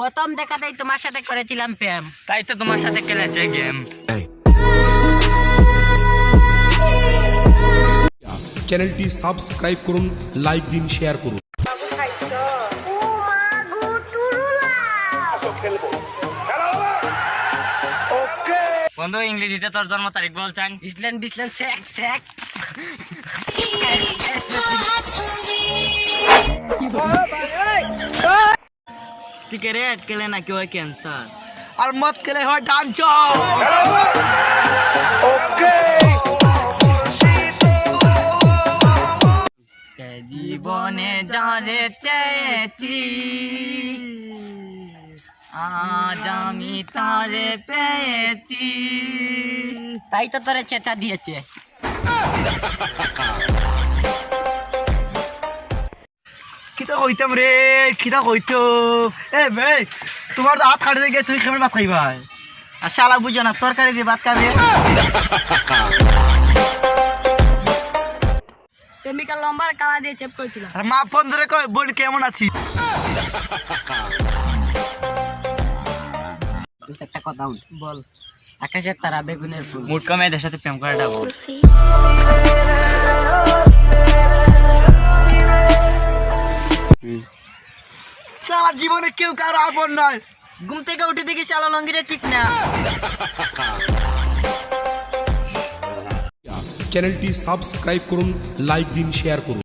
প্রথম দেখাতেই তোমার সাথে করেছিলাম প্রেম। তাই তো তোমার সাথে খেলেছে গেম। চ্যানেলটি সাবস্ক্রাইব করুন, লাইক দিন, শেয়ার করুন। বন্ধু ইংরেজিতে তোর জন্ম তারিখ বল চান। ইসলেন বিসলেন সেক সেক। সিগারেট খেলে নাকি হয় ক্যান্সার, আর মদ খেলে হয় ডান্স। জীবনে যারে চেয়েছি আজ আমি তারে পেয়েছি। তাই তো তোরে চেঁচা দিয়েছে। কিতা কইতাম রে, কিতা কইতো এ ভাই, তোমার তো হাত কাটে গিয়ে তুমি কেমন ভাত খাইবা? আর শালা বুঝো না, তরকারি দিয়ে ভাত খাবে। প্রেমিকা লম্বার কালা দিয়ে চেপ করেছিল। আর মা ফোন ধরে কয় বোন কেমন আছি। তুই একটা কথা বল। আকাশের তারা বেগুনের ফুল। মুটকা মেয়েদের সাথে প্রেম করে ডাবো। শালা জীবনে কেউ কারো আপন নয়। ঘুম থেকে উঠে দেখি শালা লঙ্গিটা ঠিক না। চ্যানেলটি সাবস্ক্রাইব করুন, লাইক দিন, শেয়ার করুন।